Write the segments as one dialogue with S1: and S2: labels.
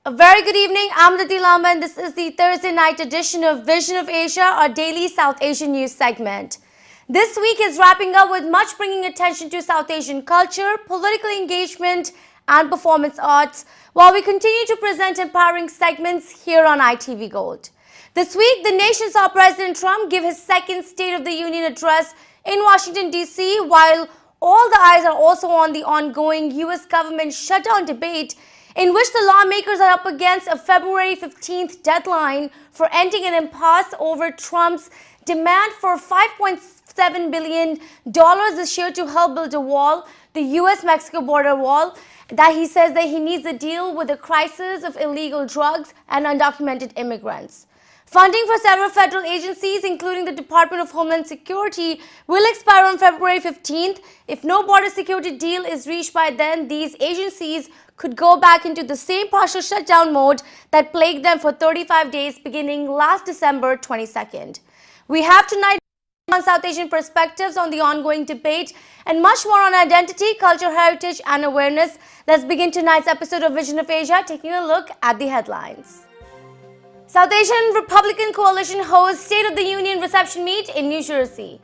S1: A very good evening. I'm Aditi Lamba and this is the Thursday night edition of Vision of Asia, our daily South Asian news segment. This week is wrapping up with much bringing attention to South Asian culture, political engagement and performance arts, while we continue to present empowering segments here on ITV Gold. This week, the nation saw President Trump give his second State of the Union address in Washington, D.C., while all the eyes are also on the ongoing U.S. government shutdown debate, in which the lawmakers are up against a February 15th deadline for ending an impasse over Trump's demand for $5.7 billion this year to help build a wall, the U.S.-Mexico border wall, that he says that he needs to deal with the crisis of illegal drugs and undocumented immigrants. Funding for several federal agencies, including the Department of Homeland Security, will expire on February 15th. If no border security deal is reached by then, these agencies could go back into the same partial shutdown mode that plagued them for 35 days beginning last December 22nd. We have tonight on South Asian perspectives on the ongoing debate and much more on identity, culture, heritage and awareness. Let's begin tonight's episode of Vision of Asia, taking a look at the headlines. South Asian Republican Coalition hosts State of the Union reception meet in New Jersey.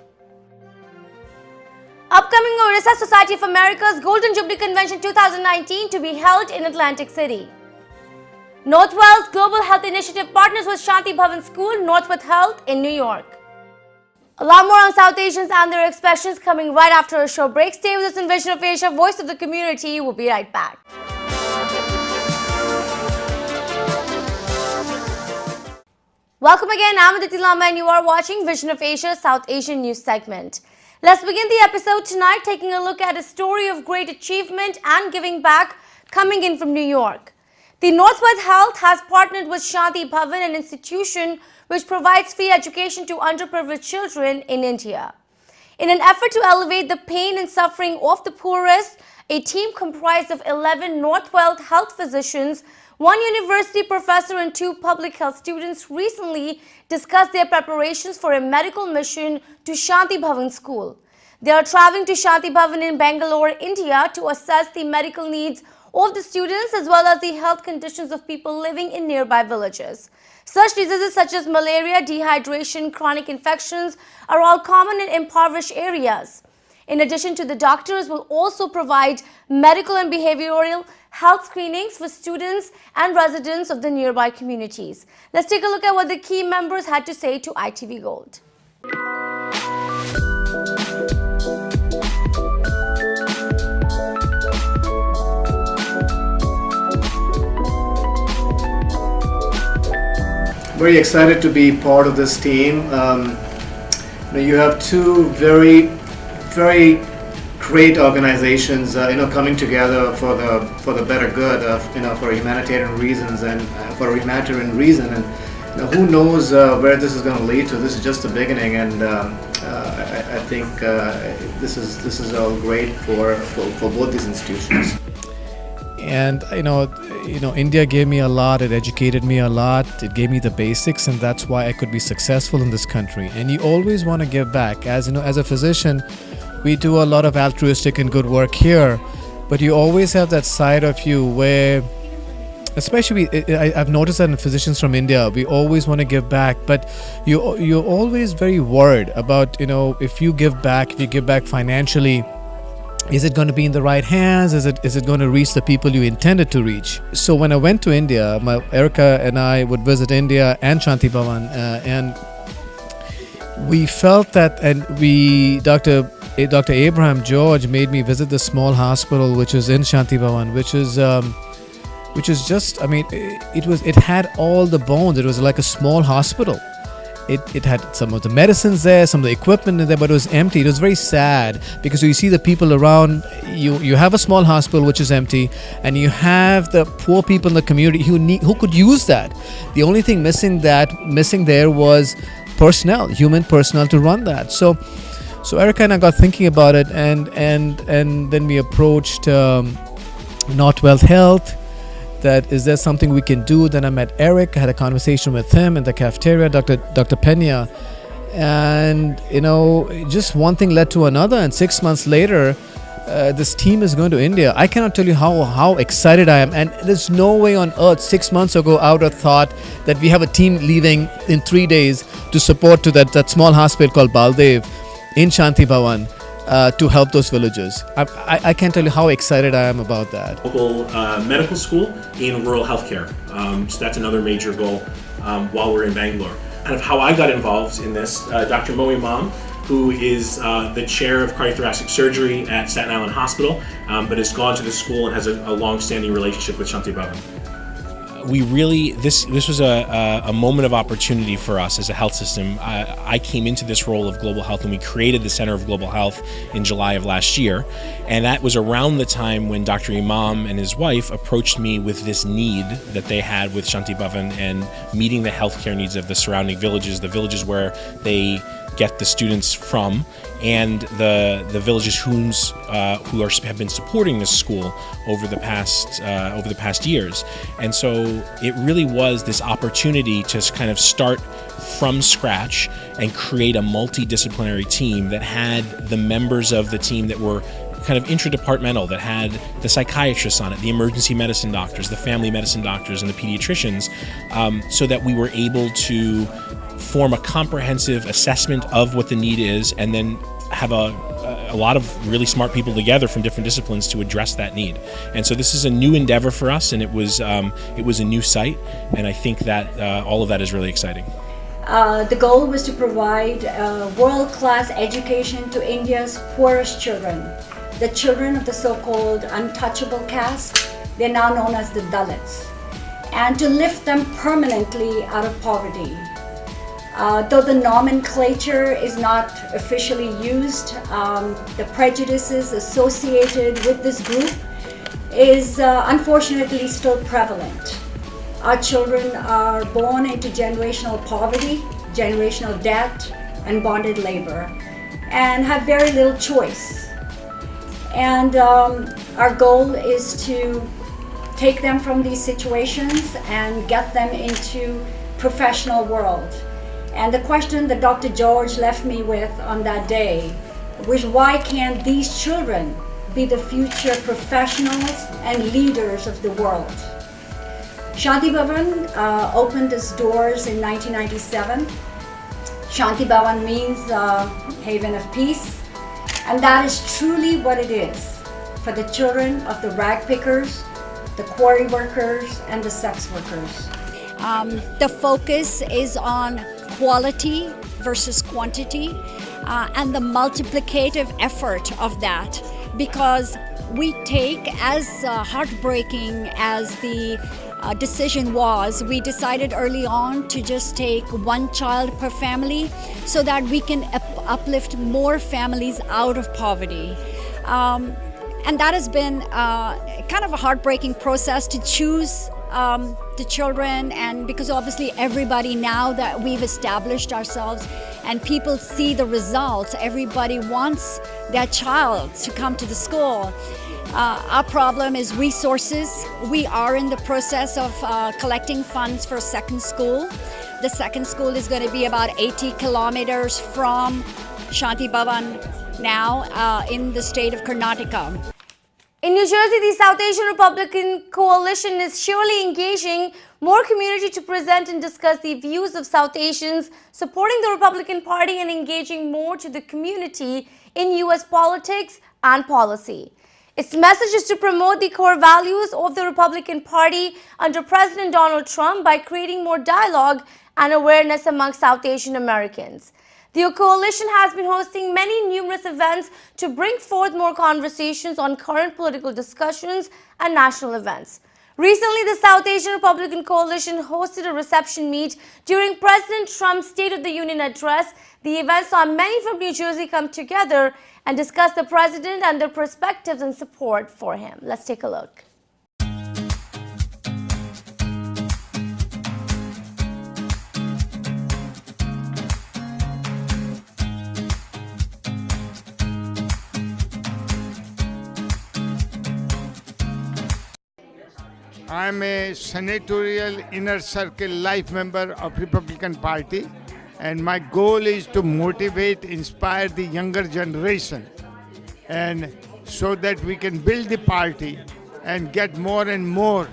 S1: Upcoming Orissa Society of America's Golden Jubilee Convention 2019 to be held in Atlantic City. Northwell's Global Health Initiative partners with Shanti Bhavan School, Northwell Health in New York. A lot more on South Asians and their expressions coming right after a short break. Stay with us in Vision of Asia, Voice of the Community. We'll be right back. Welcome again, I'm Aditi Lamba and you are watching Vision of Asia, South Asian news segment. Let's begin the episode tonight taking a look at a story of great achievement and giving back coming in from New York. The Northwell Health has partnered with Shanti Bhavan, an institution which provides free education to underprivileged children in India. In an effort to elevate the pain and suffering of the poorest, a team comprised of 11 Northwell Health physicians, one university professor and two public health students recently discussed their preparations for a medical mission to Shanti Bhavan School. They are traveling to Shanti Bhavan in Bangalore, India to assess the medical needs of the students as well as the health conditions of people living in nearby villages. Such diseases such as malaria, dehydration, chronic infections are all common in impoverished areas. In addition to the doctors will also provide medical and behavioral health screenings for students and residents of the nearby communities. Let's take a look at what the key members had to say to ITV Gold.
S2: Very excited to be part of this team. You have two very great organizations, coming together for the better good of, for humanitarian reasons and for a humanitarian reason. And who knows where this is going to lead to. This is just the beginning, and I think this is all great for both these institutions.
S3: And India gave me a lot. It educated me a lot. It gave me the basics, and that's why I could be successful in this country. And you always want to give back. As a physician, we do a lot of altruistic and good work here, but you always have that side of you where, especially I've noticed that in physicians from India, we always want to give back, but you're always very worried about, if you give back financially, is it going to be in the right hands? Is it going to reach the people you intended to reach? So when I went to India, Erica and I would visit India and Shanti Bhavan, and we felt that, and Dr. Abraham George made me visit the small hospital which is in Shanti Bhavan, which is just, it had all the bones. It was like a small hospital. It had some of the medicines there, some of the equipment in there, but it was empty. It was very sad because you see the people around. You have a small hospital which is empty, and you have the poor people in the community who could use that. The only thing missing there was personnel, human personnel to run that. So Erica and I got thinking about it, and then we approached Northwell Health. That is there something we can do? Then I met Eric, had a conversation with him in the cafeteria, Dr. Pena, and just one thing led to another. And 6 months later, this team is going to India. I cannot tell you how excited I am. And there's no way on earth 6 months ago I would have thought that we have a team leaving in 3 days to support to that small hospital called Baldev in Shanti Bhavan to help those villagers. I can't tell you how excited I am about that.
S4: Local medical school in rural healthcare. So that's another major goal while we're in Bangalore. Kind of how I got involved in this, Dr. Moe Imam, who is the chair of cardiothoracic surgery at Staten Island Hospital, but has gone to the school and has a long-standing relationship with Shanti Bhavan. We really, this was a moment of opportunity for us as a health system. I came into this role of global health and we created the Center of Global Health in July of last year. And that was around the time when Dr. Imam and his wife approached me with this need that they had with Shanti Bhavan and meeting the healthcare needs of the surrounding villages, the villages where they get the students from, and the villages who have been supporting this school over the past years. And so it really was this opportunity to kind of start from scratch and create a multidisciplinary team that had the members of the team that were kind of intradepartmental, that had the psychiatrists on it, the emergency medicine doctors, the family medicine doctors, and the pediatricians, so that we were able to form a comprehensive assessment of what the need is, and then have a lot of really smart people together from different disciplines to address that need. And so this is a new endeavor for us, and it was a new site, and I think that all of that is really exciting.
S5: The goal was to provide world-class education to India's poorest children, the children of the so-called untouchable caste. They're now known as the Dalits, and to lift them permanently out of poverty. Though the nomenclature is not officially used, the prejudices associated with this group is unfortunately still prevalent. Our children are born into generational poverty, generational debt, and bonded labor, and have very little choice. And our goal is to take them from these situations and get them into professional world. And the question that Dr. George left me with on that day was, why can't these children be the future professionals and leaders of the world? Shanti Bhavan opened its doors in 1997. Shanti Bhavan means haven of peace, and that is truly what it is for the children of the rag pickers, the quarry workers, and the sex workers.
S6: The focus is on quality versus quantity, and the multiplicative effort of that, because we take, as heartbreaking as the decision was, we decided early on to just take one child per family so that we can uplift more families out of poverty. And that has been kind of a heartbreaking process to choose the children, and because obviously everybody, now that we've established ourselves and people see the results, everybody wants their child to come to the school. Our problem is resources. We are in the process of collecting funds for a second school. The second school is going to be about 80 kilometers from Shanti Bhavan now in the state of Karnataka.
S1: In New Jersey, the South Asian Republican Coalition is surely engaging more community to present and discuss the views of South Asians, supporting the Republican Party and engaging more to the community in U.S. politics and policy. Its message is to promote the core values of the Republican Party under President Donald Trump by creating more dialogue and awareness among South Asian Americans. The coalition has been hosting many numerous events to bring forth more conversations on current political discussions and national events. Recently, the South Asian Republican Coalition hosted a reception meet during President Trump's State of the Union address. The event saw many from New Jersey come together and discuss the president and their perspectives and support for him. Let's take a look.
S7: I'm a senatorial inner circle life member of Republican Party, and my goal is to motivate, inspire the younger generation and so that we can build the party and get more and more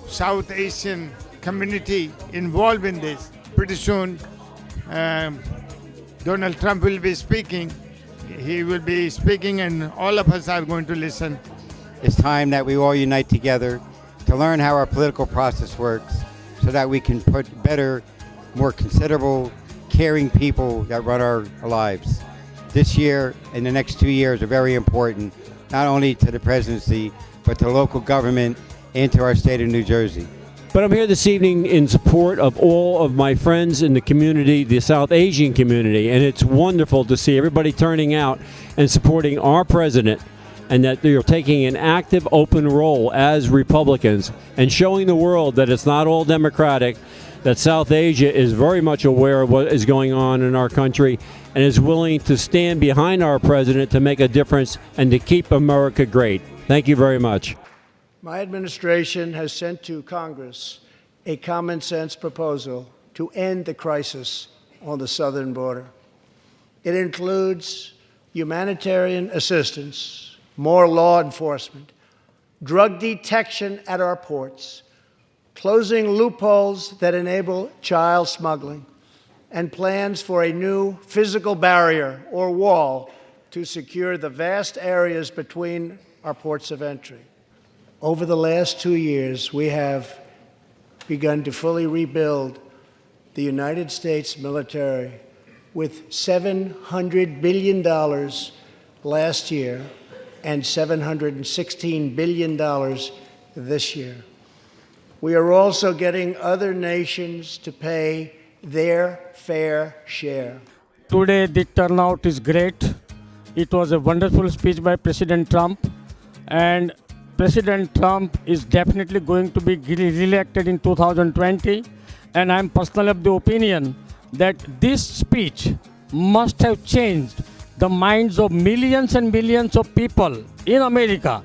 S7: South Asian community involved in this. Pretty soon, Donald Trump will be speaking. He will be speaking and all of us are going to listen.
S8: It's time that we all unite together to learn how our political process works so that we can put better, more considerable, caring people that run our lives. This year and the next 2 years are very important, not only to the presidency, but to local government and to our state of New Jersey.
S9: But I'm here this evening in support of all of my friends in the community, the South Asian community, and it's wonderful to see everybody turning out and supporting our president, and that they're taking an active, open role as Republicans and showing the world that it's not all Democratic, that South Asia is very much aware of what is going on in our country and is willing to stand behind our president to make a difference and to keep America great. Thank you very much.
S10: My administration has sent to Congress a common sense proposal to end the crisis on the southern border. It includes humanitarian assistance, more law enforcement, drug detection at our ports, closing loopholes that enable child smuggling, and plans for a new physical barrier or wall to secure the vast areas between our ports of entry. Over the last 2 years, we have begun to fully rebuild the United States military with $700 billion last year and $716 billion this year. We are also getting other nations to pay their fair share.
S11: Today, the turnout is great. It was a wonderful speech by President Trump, and President Trump is definitely going to be re-elected in 2020, and I'm personally of the opinion that this speech must have changed the minds of millions and millions of people in America.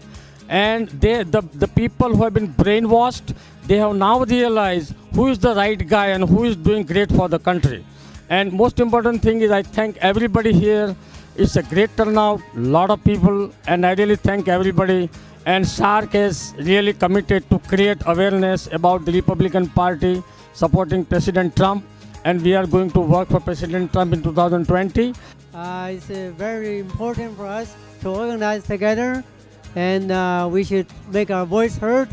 S11: And the people who have been brainwashed, they have now realized who is the right guy and who is doing great for the country. And most important thing is I thank everybody here. It's a great turnout, a lot of people, and I really thank everybody. And SARC is really committed to create awareness about the Republican Party supporting President Trump, and we are going to work for President Trump in 2020.
S12: It's very important for us to organize together, and we should make our voice heard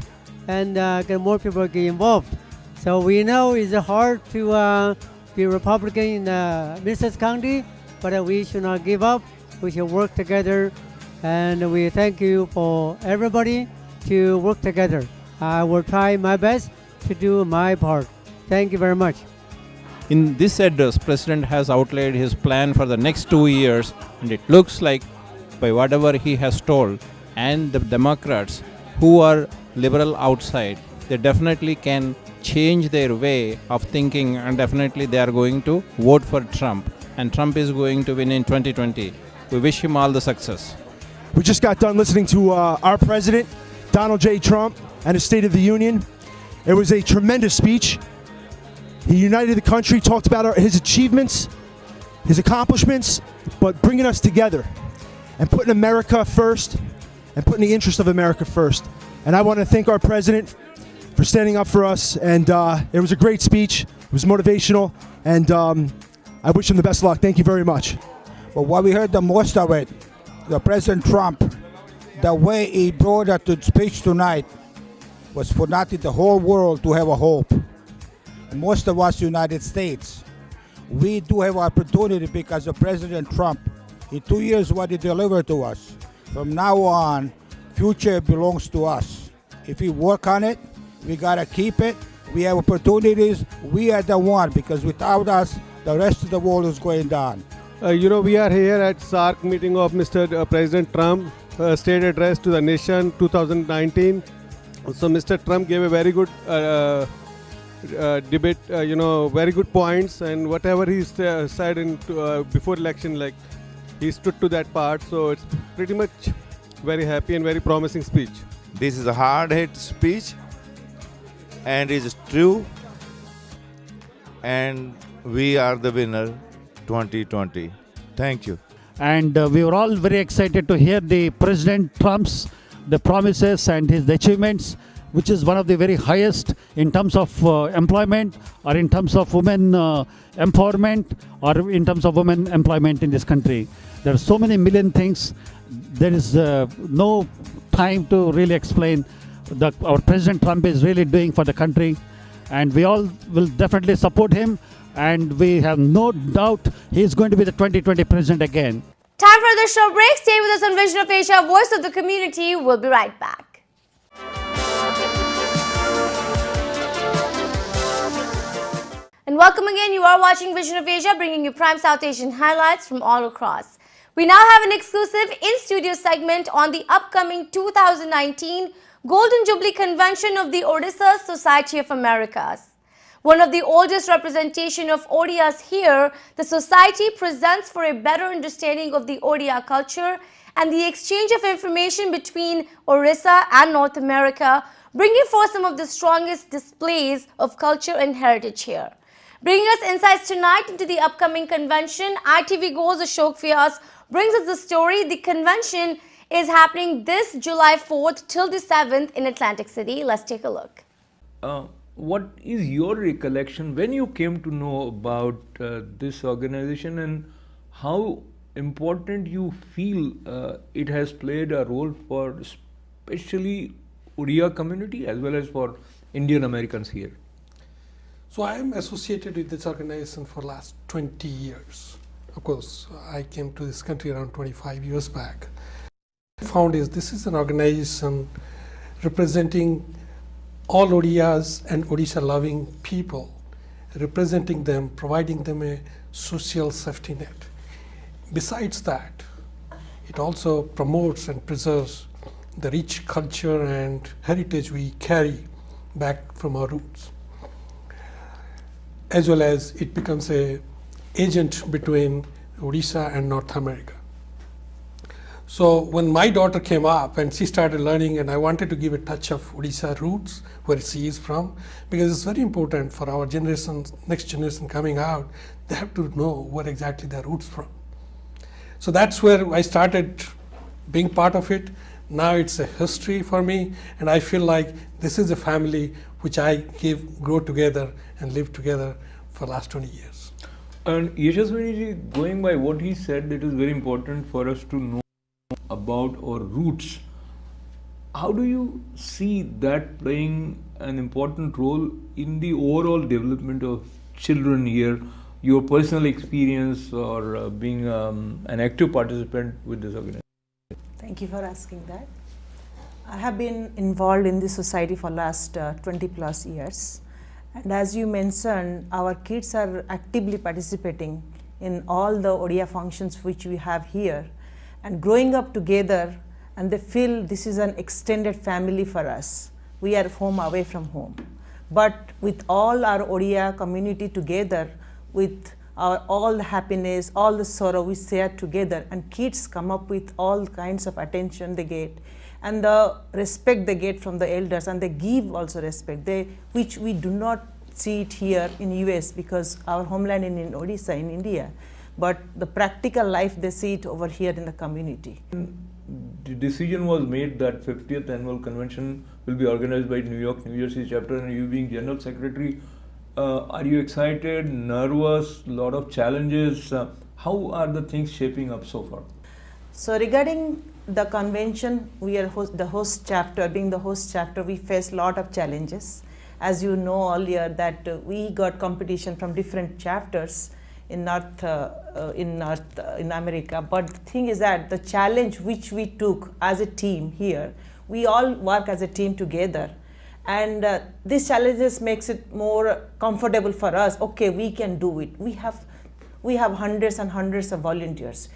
S12: and get more people get involved. So we know it's hard to be Republican in Middlesex County, but we should not give up. We should work together, and we thank you for everybody to work together. I will try my best to do my part. Thank you very much.
S13: In this address, President has outlined his plan for the next 2 years, and it looks like, by whatever he has told, and the Democrats who are liberal outside, they definitely can change their way of thinking, and definitely they are going to vote for Trump, and Trump is going to win in 2020. We wish him all the success.
S14: We just got done listening to our president, Donald J. Trump, and his State of the Union. It was a tremendous speech. He united the country, talked about his achievements, his accomplishments, but bringing us together and putting America first and putting the interest of America first. And I want to thank our president for standing up for us. And it was a great speech. It was motivational. And I wish him the best of luck. Thank you very much.
S15: But what we heard the most of it, the President Trump, the way he brought that to speech tonight was for not the whole world to have a hope. Most of us United States, we do have opportunity because of President Trump. In 2 years, what he delivered to us. From now on, future belongs to us. If we work on it, we gotta keep it. We have opportunities. We are the one, because without us, the rest of the world is going down.
S16: We are here at SARC meeting of Mr. President Trump, State Address to the Nation 2019. So Mr. Trump gave a very good debate, very good points, and whatever he said in before election, like he stood to that part. So it's pretty much very happy and very promising speech.
S17: This is a hard-hit speech, and it is true, and we are the winner 2020. Thank you.
S18: And we were all very excited to hear the President Trump's the promises and his achievements, which is one of the very highest in terms of employment, or in terms of women empowerment, or in terms of women employment in this country. There are so many million things. There is no time to really explain that our President Trump is really doing for the country, and we all will definitely support him, and we have no doubt he is going to be the 2020 president again.
S1: Time for the short break. Stay with us on Vision of Asia, Voice of the Community. We'll be right back. And welcome again. You are watching Vision of Asia, bringing you prime South Asian highlights from all across. We now have an exclusive in-studio segment on the upcoming 2019 Golden Jubilee Convention of the Odisha Society of Americas. One of the oldest representation of Odias here, the society presents for a better understanding of the Odia culture and the exchange of information between Orissa and North America, bringing forth some of the strongest displays of culture and heritage here. Bringing us insights tonight into the upcoming convention, ITV Gold's Ashok Vyas brings us the story. The convention is happening this July 4th till the 7th in Atlantic City. Let's take a look.
S19: What is your recollection when you came to know about this organization, and how important you feel it has played a role for especially Odia community as well as for Indian Americans here?
S20: So I am associated with this organization for last 20 years. Of course, I came to this country around 25 years back. What I found is this is an organization representing all Odias and Odisha loving people, representing them, providing them a social safety net. Besides that, it also promotes and preserves the rich culture and heritage we carry back from our roots, as well as it becomes an agent between Odisha and North America. So when my daughter came up and she started learning, and I wanted to give a touch of Odisha roots, where she is from, because it's very important for our generation, next generation coming out, they have to know where exactly their roots from. So that's where I started being part of it. Now it's a history for me, and I feel like this is a family which I grow together and live together for the last 20 years.
S19: And Yashaswini, going by what he said, it is very important for us to know about our roots. How do you see that playing an important role in the overall development of children here? Your personal experience or being an active participant with this organization?
S21: Thank you for asking that. I have been involved in this society for last 20 plus years. And as you mentioned, our kids are actively participating in all the Odia functions which we have here, and growing up together, and they feel this is an extended family for us. We are home away from home. But with all our Odia community together, with all the happiness, all the sorrow we share together, and kids come up with all kinds of attention they get, and the respect they get from the elders, and they give also respect, which we do not see it here in US because our homeland is in Odisha, in India. But the practical life, they see it over here in the community.
S19: The decision was made that 50th annual convention will be organized by New York, New Jersey chapter, and you being General Secretary, are you excited, nervous, lot of challenges? How are the things shaping up so far?
S21: So regarding the convention, we are the host chapter. Being the host chapter, we face a lot of challenges. As you know earlier, that we got competition from different chapters in America. But the thing is that the challenge which we took as a team here, we all work as a team together. And these challenges makes it more comfortable for us. Okay, we can do it. We have hundreds and hundreds of volunteers.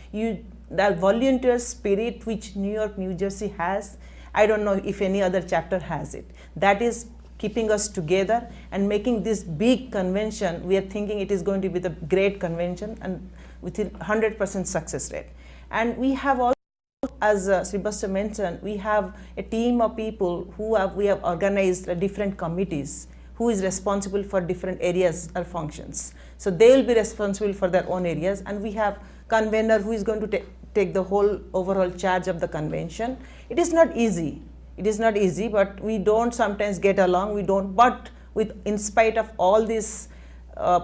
S21: That volunteer spirit which New York, New Jersey has, I don't know if any other chapter has it. That is keeping us together and making this big convention. We are thinking it is going to be the great convention and with a 100% success rate. And we have also, as Srivastava mentioned, we have a team of people we have organized different committees who is responsible for different areas or functions. So they will be responsible for their own areas, and we have convener who is going to take the whole overall charge of the convention. It is not easy. It is not easy, but we don't sometimes get along. We don't, but in spite of all these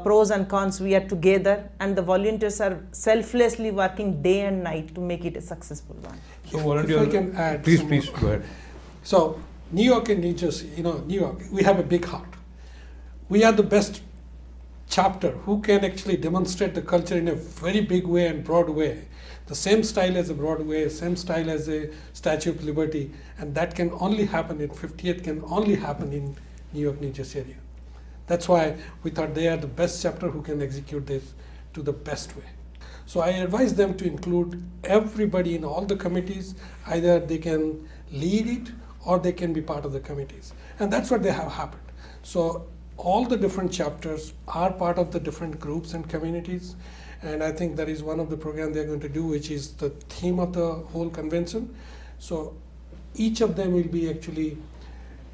S21: pros and cons, we are together, and the volunteers are selflessly working day and night to make it a successful one.
S20: So if I can add,
S19: please go ahead.
S20: So New York and New Jersey, New York, we have a big heart. We are the best chapter who can actually demonstrate the culture in a very big way and broad way. The same style as a Broadway, same style as a Statue of Liberty, and that can only happen in 50th, can only happen in New York, New Jersey area. That's why we thought they are the best chapter who can execute this to the best way. So I advise them to include everybody in all the committees. Either they can lead it or they can be part of the committees. And that's what they have happened. So all the different chapters are part of the different groups and communities. And I think that is one of the programs they're going to do, which is the theme of the whole convention. So each of them will be actually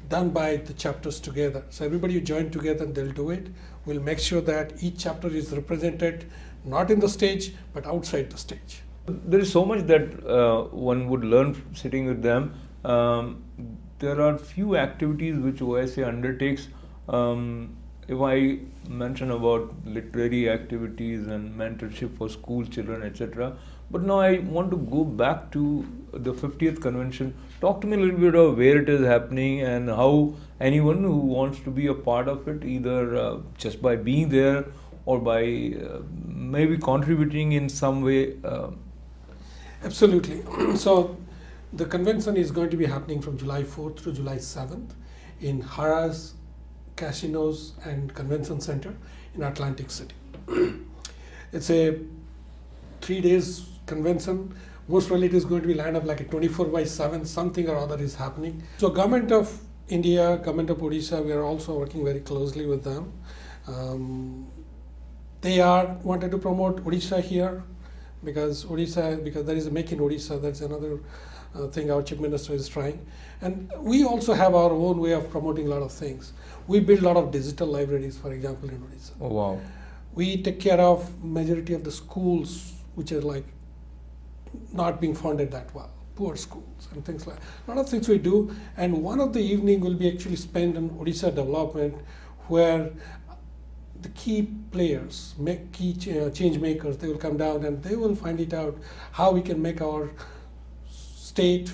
S20: done by the chapters together. So everybody will join together and they'll do it. We'll make sure that each chapter is represented, not in the stage, but outside the stage.
S19: There is so much that one would learn sitting with them. There are few activities which OSA undertakes. If I mention about literary activities and mentorship for school children, etc. But now I want to go back to the 50th convention. Talk to me a little bit of where it is happening and how anyone who wants to be a part of it, either just by being there or by maybe contributing in some way.
S20: Absolutely. So the convention is going to be happening from July 4th to July 7th in Harrah's Casinos and Convention Center in Atlantic City. It's a 3 days convention. Most probably it is going to be lined up like a 24/7, something or other is happening. So Government of India, Government of Odisha, we are also working very closely with them. They wanted to promote Odisha here because there is a Make in Odisha, that's another thing our Chief Minister is trying. And we also have our own way of promoting a lot of things. We build a lot of digital libraries, for example, in Odisha.
S19: Oh, wow.
S20: We take care of majority of the schools which are like not being funded that well, poor schools and things like that. A lot of things we do, and one of the evening will be actually spent on Odisha development, where the key players, key change makers, they will come down and they will find it out how we can make our state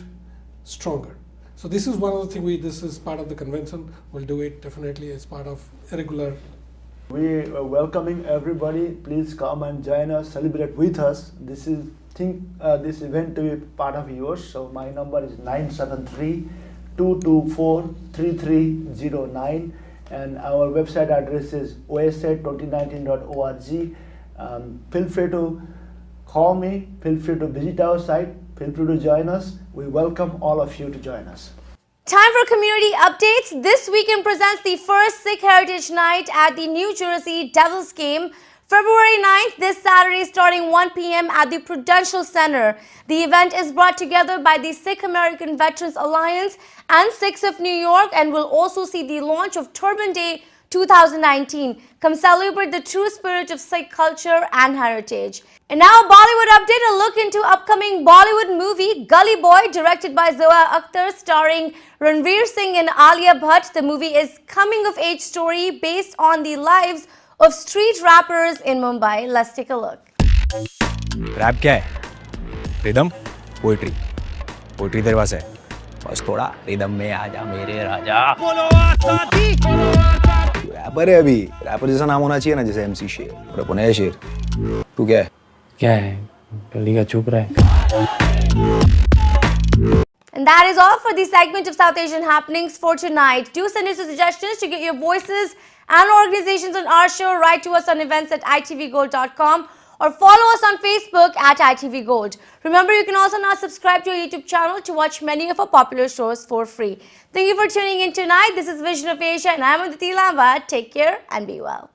S20: stronger. So this is one of the things this is part of the convention. We'll do it definitely as part of a regular.
S2: We are welcoming everybody. Please come and join us, celebrate with us. This event to be part of yours. So my number is 973-224-3309, and our website address is osa2019.org. Feel free to call me. Feel free to visit our site. Feel free to join us. We welcome all of you to join us.
S1: Time for community updates. This weekend presents the first Sikh Heritage Night at the New Jersey Devils Game, February 9th, this Saturday starting 1 p.m. at the Prudential Center. The event is brought together by the Sikh American Veterans Alliance and Sikhs of New York and will also see the launch of Turban Day 2019. Come celebrate the true spirit of Sikh culture and heritage. And now Bollywood update, a look into upcoming Bollywood movie Gully Boy, directed by Zoya Akhtar, starring Ranveer Singh and Alia Bhatt. The movie is coming-of-age story based on the lives of street rappers in Mumbai. Let's take a look.
S22: Rap क्या है? Rhythm, poetry. Poetry तेरे पास है. बस थोड़ा rhythm में आ जा मेरे राजा. Wrapper है अभी. रैपर जैसा नाम होना चाहिए ना, जैसे MC शेर. और अपन है शेर. तू क्या है? क्या है? गली का चुप रहा है.
S1: And that is all for the segment of South Asian happenings for tonight. Do send us your suggestions to get your voices and organizations on our show. Write to us on events@itvgold.com or follow us on Facebook at itvgold. Remember, you can also now subscribe to our YouTube channel to watch many of our popular shows for free. Thank you for tuning in tonight. This is Vision of Asia and I'm Aditi Lamba. Take care and be well.